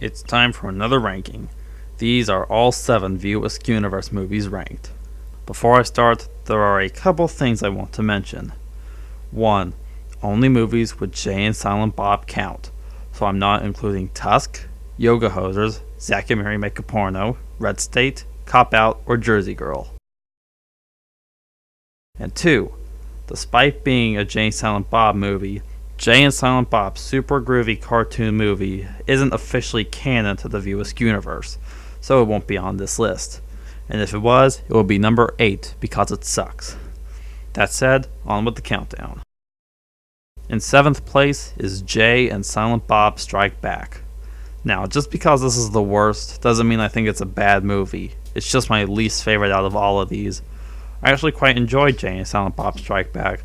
It's time for another ranking. These are all 7 View Askewniverse movies ranked. Before I start, there are a couple things I want to mention. 1. Only movies with Jay and Silent Bob count, so I'm not including Tusk, Yoga Hosers, Zack and Mary Make a Porno, Red State, Cop Out, or Jersey Girl. And 2. Despite being a Jay and Silent Bob movie, Jay and Silent Bob's super groovy cartoon movie isn't officially canon to the View Askewniverse, so it won't be on this list. And if it was, it would be number 8 because it sucks. That said, on with the countdown. In 7th place is Jay and Silent Bob Strike Back. Now, just because this is the worst doesn't mean I think it's a bad movie. It's just my least favorite out of all of these. I actually quite enjoyed Jay and Silent Bob Strike Back.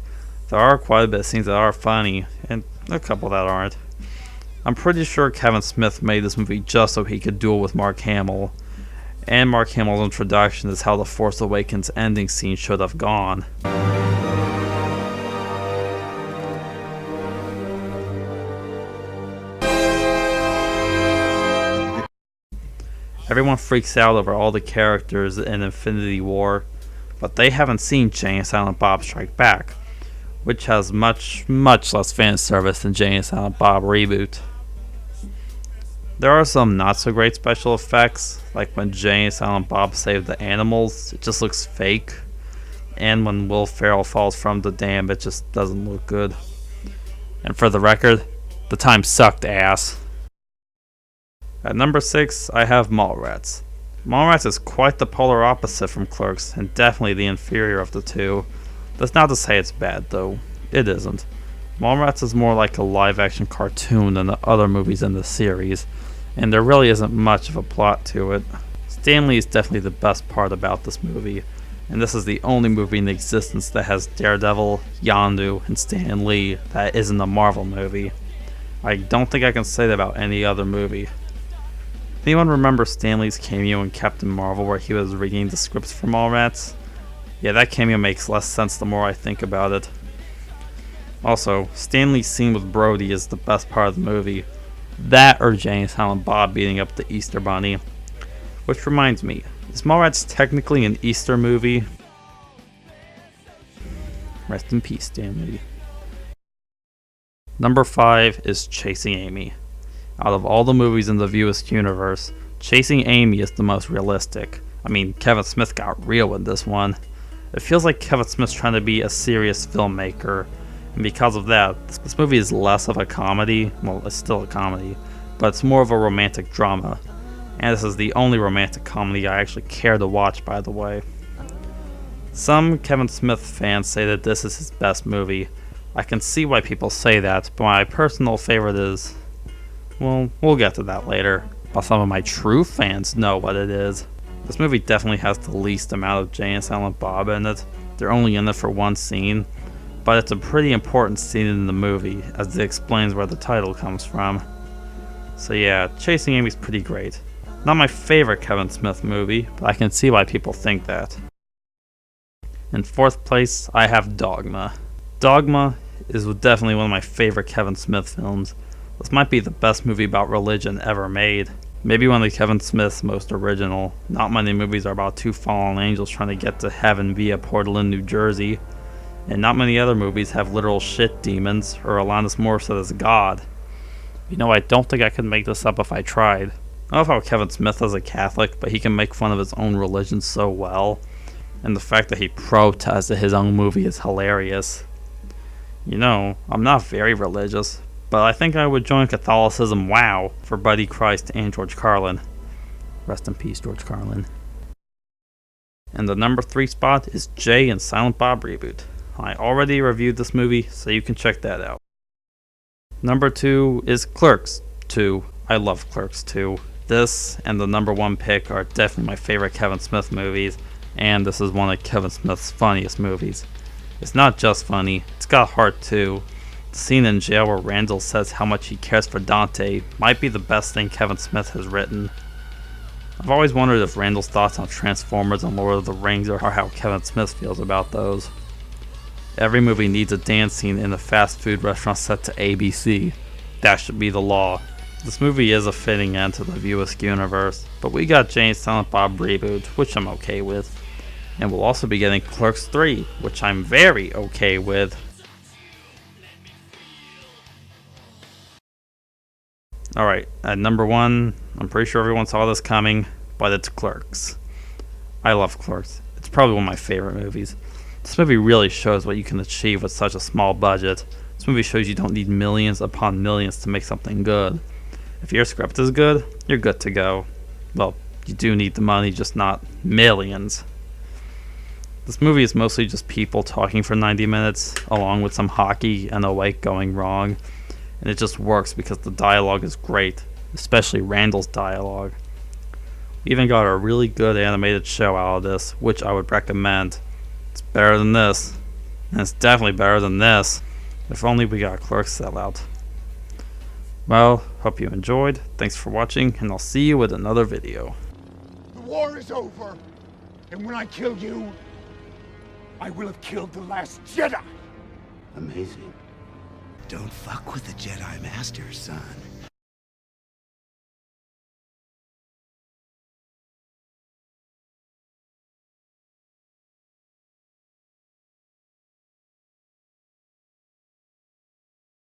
There are quite a bit of scenes that are funny, and a couple that aren't. I'm pretty sure Kevin Smith made this movie just so he could duel with Mark Hamill, and Mark Hamill's introduction is how the Force Awakens ending scene should have gone. Everyone freaks out over all the characters in Infinity War, but they haven't seen Jay and Silent Bob Strike Back, which has much less fan service than Jay and Silent Bob Reboot. There are some not so great special effects, like when Jay and Silent Bob save the animals, it just looks fake, and when Will Ferrell falls from the dam, it just doesn't look good. And for the record, the time sucked ass. At number 6, I have Mallrats. Mallrats is quite the polar opposite from Clerks, and definitely the inferior of the two. That's not to say it's bad, though. It isn't. Mallrats is more like a live-action cartoon than the other movies in the series, and there really isn't much of a plot to it. Stan Lee is definitely the best part about this movie, and this is the only movie in existence that has Daredevil, Yondu, and Stan Lee that isn't a Marvel movie. I don't think I can say that about any other movie. Anyone remember Stan Lee's cameo in Captain Marvel where he was reading the scripts for Mallrats? Yeah, that cameo makes less sense the more I think about it. Also, Stan Lee's scene with Brody is the best part of the movie. That or Jay and Silent Bob beating up the Easter Bunny. Which reminds me, is Mallrats technically an Easter movie? Rest in peace, Stan Lee. Number 5 is Chasing Amy. Out of all the movies in the View Askewniverse, Chasing Amy is the most realistic. I mean, Kevin Smith got real in this one. It feels like Kevin Smith's trying to be a serious filmmaker, and because of that, this movie is less of a comedy. Well, it's still a comedy, but it's more of a romantic drama. And this is the only romantic comedy I actually care to watch, by the way. Some Kevin Smith fans say that this is his best movie. I can see why people say that, but my personal favorite is... well, we'll get to that later, but some of my true fans know what it is. This movie definitely has the least amount of Jay and Silent Bob in it. They're only in it for one scene, but it's a pretty important scene in the movie, as it explains where the title comes from. So yeah, Chasing Amy's pretty great. Not my favorite Kevin Smith movie, but I can see why people think that. In 4th place, I have Dogma. Dogma is definitely one of my favorite Kevin Smith films. This might be the best movie about religion ever made. Maybe one of Kevin Smith's most original. Not many movies are about 2 fallen angels trying to get to heaven via portal in New Jersey. And not many other movies have literal shit demons, or Alanis Morissette as God. You know, I don't think I could make this up if I tried. I love how Kevin Smith is a Catholic, but he can make fun of his own religion so well. And the fact that he protested his own movie is hilarious. You know, I'm not very religious, but I think I would join Catholicism WOW for Buddy Christ and George Carlin. Rest in peace, George Carlin. And the number 3 spot is Jay and Silent Bob Reboot. I already reviewed this movie, so you can check that out. Number 2 is Clerks 2. I love Clerks 2. This and the number 1 pick are definitely my favorite Kevin Smith movies, and this is one of Kevin Smith's funniest movies. It's not just funny, it's got heart too. The scene in jail where Randall says how much he cares for Dante might be the best thing Kevin Smith has written. I've always wondered if Randall's thoughts on Transformers and Lord of the Rings are how Kevin Smith feels about those. Every movie needs a dance scene in a fast food restaurant set to ABC. That should be the law. This movie is a fitting end to the Askewniverse, but we got Jane Silent Bob Reboot, which I'm okay with. And we'll also be getting Clerks 3, which I'm very okay with. Alright, at number 1, I'm pretty sure everyone saw this coming, but it's Clerks. I love Clerks. It's probably one of my favorite movies. This movie really shows what you can achieve with such a small budget. This movie shows you don't need millions upon millions to make something good. If your script is good, you're good to go. Well, you do need the money, just not millions. This movie is mostly just people talking for 90 minutes, along with some hockey and a wake going wrong. And it just works because the dialogue is great, especially Randall's dialogue. We even got a really good animated show out of this, which I would recommend. It's better than this, and it's definitely better than this. If only we got a Clerks sellout. Well, hope you enjoyed. Thanks for watching, and I'll see you with another video. The war is over, and when I kill you, I will have killed the last Jedi. Amazing. Don't fuck with the Jedi Master, son.